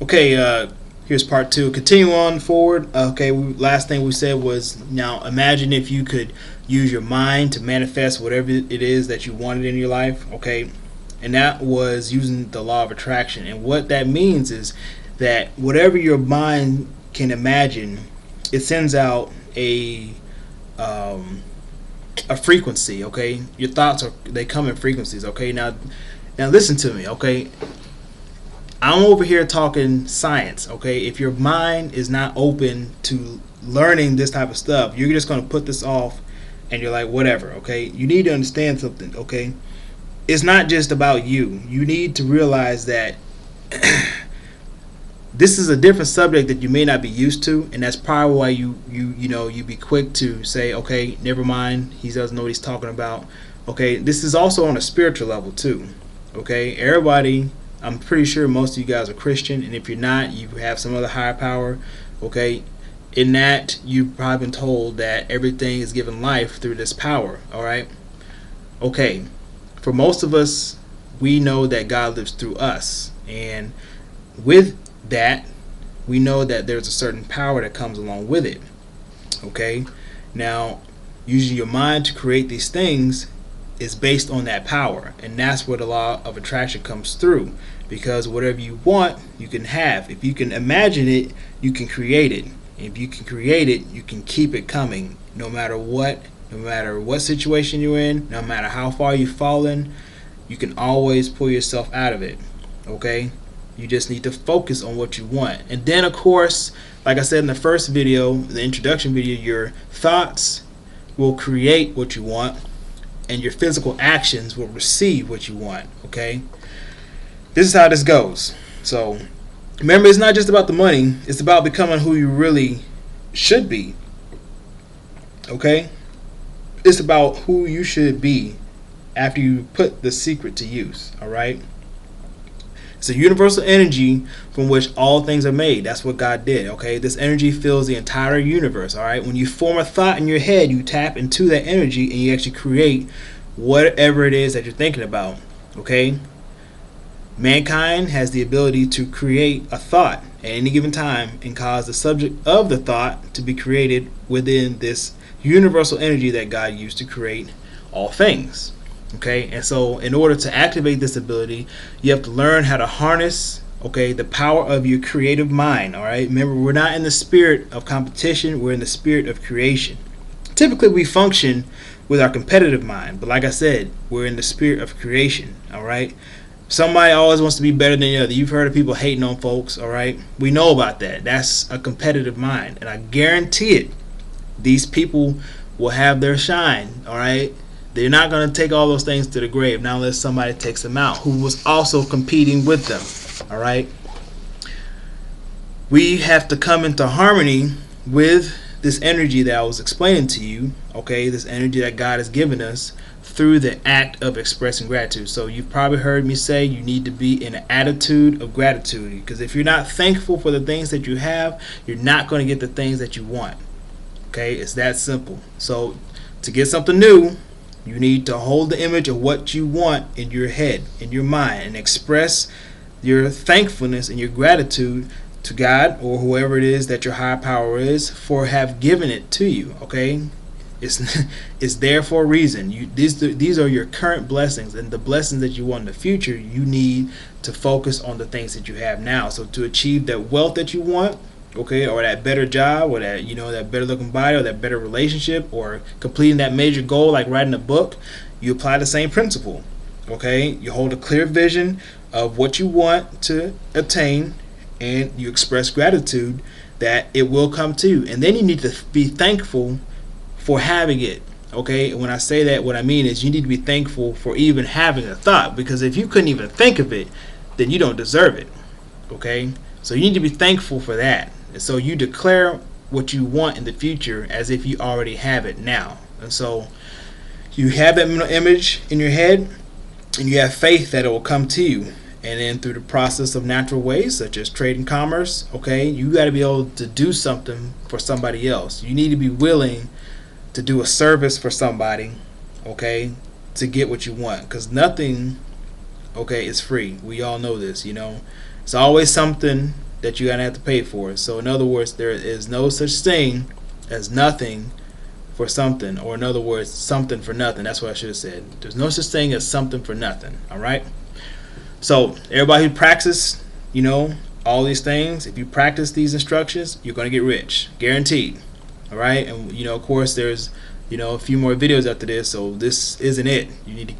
Okay, here's part two. Continue on forward. Okay, last thing we said was, now imagine if you could use your mind to manifest whatever it is that you wanted in your life. Okay, and that was using the law of attraction. And what that means is that whatever your mind can imagine, it sends out a frequency. Okay, your thoughts they come in frequencies. Okay, now listen to me. Okay, I'm over here talking science, okay? If your mind is not open to learning this type of stuff, you're just going to put this off and you're like, whatever, okay? You need to understand something, okay? It's not just about you. You need to realize that this is a different subject that you may not be used to, and that's probably why you be quick to say, okay, never mind, he doesn't know what he's talking about. Okay, this is also on a spiritual level too, okay? Everybody, I'm pretty sure most of you guys are Christian, and if you're not, you have some other higher power. Okay, in that you've probably been told that everything is given life through this power. All right. Okay, for most of us, we know that God lives through us, and with that, we know that there's a certain power that comes along with it. Okay, now using your mind to create these things is based on that power, and that's where the law of attraction comes through, because whatever you want you can have. If you can imagine it, you can create it. If you can create it, you can keep it coming, no matter what situation you're in, no matter how far you've fallen. You can always pull yourself out of it. Okay, you just need to focus on what you want. And then of course, like I said in the first video, the introduction video, your thoughts will create what you want, and your physical actions will receive what you want. Okay, this is how this goes. So remember, it's not just about the money, it's about becoming who you really should be. Okay, it's about who you should be after you put the secret to use. All right, it's a universal energy from which all things are made. That's what God did. Okay, this energy fills the entire universe. All right, when you form a thought in your head, you tap into that energy and you actually create whatever it is that you're thinking about. Okay, mankind has the ability to create a thought at any given time and cause the subject of the thought to be created within this universal energy that God used to create all things. Okay, and so in order to activate this ability, you have to learn how to harness, okay, the power of your creative mind. All right, remember, we're not in the spirit of competition, we're in the spirit of creation. Typically we function with our competitive mind, but like I said, we're in the spirit of creation. All right, somebody always wants to be better than the other. You've heard of people hating on folks. All right, we know about that. That's a competitive mind, and I guarantee it, these people will have their shine. All right, they're not going to take all those things to the grave, not unless somebody takes them out who was also competing with them. All right, we have to come into harmony with this energy that I was explaining to you. Okay, this energy that God has given us through the act of expressing gratitude. So you've probably heard me say you need to be in an attitude of gratitude, because if you're not thankful for the things that you have, you're not going to get the things that you want. Okay, it's that simple. So to get something new, you need to hold the image of what you want in your head, in your mind, and express your thankfulness and your gratitude to God or whoever it is that your higher power is for have given it to you. Okay, it's there for a reason. These are your current blessings, and the blessings that you want in the future, you need to focus on the things that you have now. So to achieve that wealth that you want, okay, or that better job, or that, that better looking body, or that better relationship, or completing that major goal like writing a book, you apply the same principle. Okay, you hold a clear vision of what you want to attain, and you express gratitude that it will come to you, and then you need to be thankful for having it. Okay, when I say that, what I mean is you need to be thankful for even having a thought, because if you couldn't even think of it, then you don't deserve it. Okay, so you need to be thankful for that. And so you declare what you want in the future as if you already have it now. And so you have that mental image in your head, and you have faith that it will come to you. And then through the process of natural ways such as trade and commerce, okay, you got to be able to do something for somebody else. You need to be willing to do a service for somebody, okay, to get what you want, because nothing, okay, is free. We all know this. It's always something that you're gonna have to pay for. So in other words, there is no such thing as nothing for something, or in other words, something for nothing. That's what I should have said. There's no such thing as something for nothing. All right. So everybody who practices, you know, all these things, if you practice these instructions, you're gonna get rich, guaranteed. All right. And you know, of course, there's, you know, a few more videos after this, so this isn't it. You need to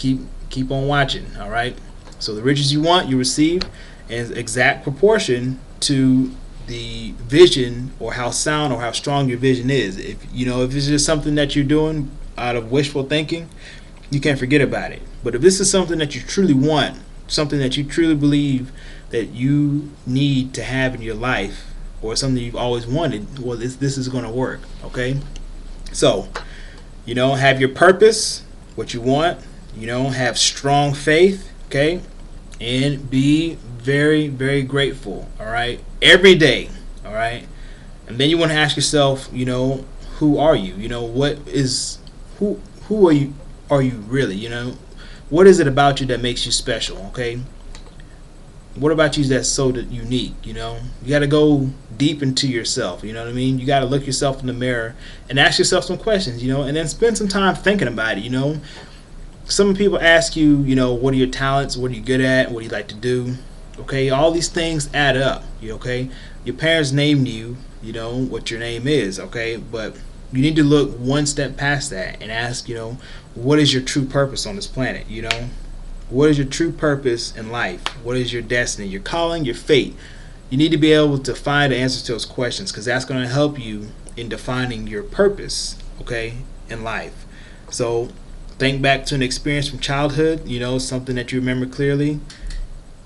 keep on watching. All right. So the riches you want, you receive in exact proportion to the vision, or how sound or how strong your vision is. If you know, if it's just something that you're doing out of wishful thinking, you can't forget about it. But if this is something that you truly want, something that you truly believe that you need to have in your life, or something you've always wanted, well, this is going to work. Okay. So, you know, have your purpose, what you want, you know, have strong faith, okay, and be very, very grateful, all right, every day, all right. And then you want to ask yourself, you know, who are you? You know, what is, who are you really? You know, what is it about you that makes you special? Okay, what about you that's so unique? You know, you got to go deep into yourself. You know what I mean? You got to look yourself in the mirror and ask yourself some questions, you know, and then spend some time thinking about it. You know, some people ask you, you know, what are your talents? What are you good at? What do you like to do? Okay, all these things add up. Okay, your parents named you, you know what your name is. Okay, but you need to look one step past that and ask, you know, what is your true purpose on this planet? You know, what is your true purpose in life? What is your destiny, your calling, your fate? You need to be able to find the answers to those questions, because that's going to help you in defining your purpose, okay, in life. So think back to an experience from childhood, you know, something that you remember clearly.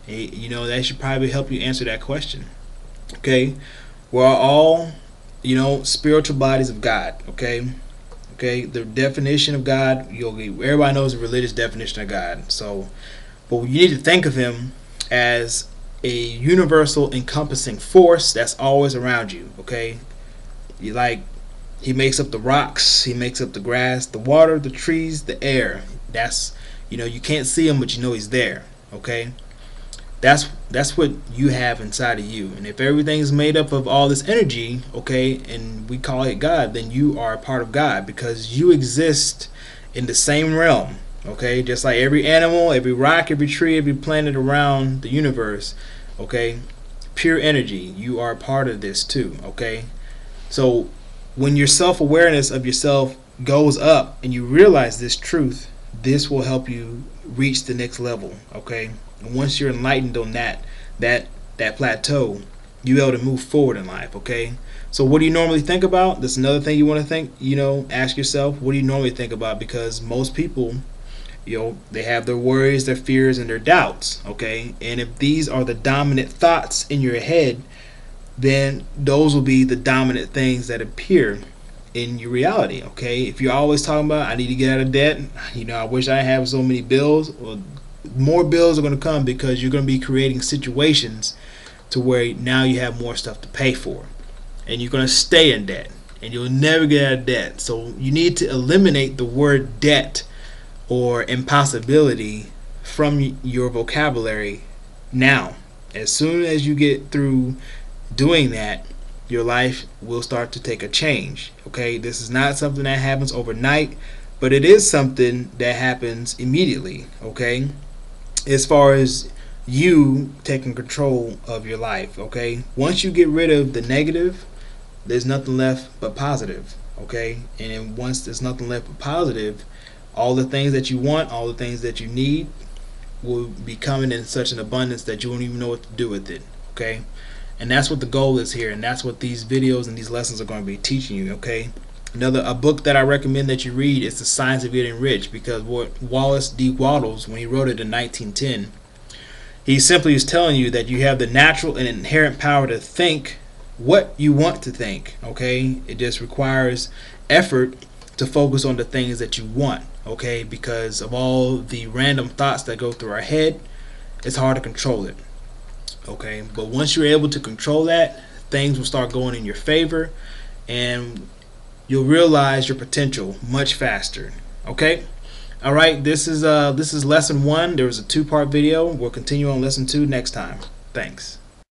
You know, that should probably help you answer that question. Okay, we're all, you know, spiritual bodies of God. Okay, the definition of God, everybody knows the religious definition of God. So, but you need to think of Him as a universal encompassing force that's always around you. Okay, you like, He makes up the rocks, He makes up the grass, the water, the trees, the air. That's, you know, you can't see Him, but you know He's there. Okay, that's what you have inside of you. And if everything's made up of all this energy, okay, and we call it God, then you are a part of God, because you exist in the same realm. Okay, just like every animal, every rock, every tree, every planet around the universe. Okay, pure energy. You are a part of this too. Okay, so when your self-awareness of yourself goes up and you realize this truth, this will help you reach the next level. Okay, and once you're enlightened on that plateau, you're able to move forward in life. Okay, so what do you normally think about? That's another thing you want to think, you know, ask yourself, what do you normally think about? Because most people, you know, they have their worries, their fears, and their doubts. Okay, and if these are the dominant thoughts in your head, then those will be the dominant things that appear in your reality. Okay, if you're always talking about, I need to get out of debt, you know, I wish I have so many bills, well, more bills are going to come, because you're going to be creating situations to where now you have more stuff to pay for, and you're going to stay in debt, and you'll never get out of debt. So you need to eliminate the word debt or impossibility from your vocabulary now. As soon as you get through doing that, your life will start to take a change. Okay, this is not something that happens overnight, but it is something that happens immediately. Okay, as far as you taking control of your life. Okay, once you get rid of the negative, there's nothing left but positive. Okay, and once there's nothing left but positive, all the things that you want, all the things that you need will be coming in such an abundance that you won't even know what to do with it. Okay, and that's what the goal is here, and that's what these videos and these lessons are going to be teaching you. Okay, a book that I recommend that you read is The Science of Getting Rich, because what Wallace D. Wattles, when he wrote it in 1910, he simply is telling you that you have the natural and inherent power to think what you want to think. Okay, it just requires effort to focus on the things that you want. Okay, because of all the random thoughts that go through our head, it's hard to control it. Okay, but once you're able to control that, things will start going in your favor, and you'll realize your potential much faster. Okay, all right, this is lesson 1. There was a 2-part video. We'll continue on lesson 2 next time. Thanks.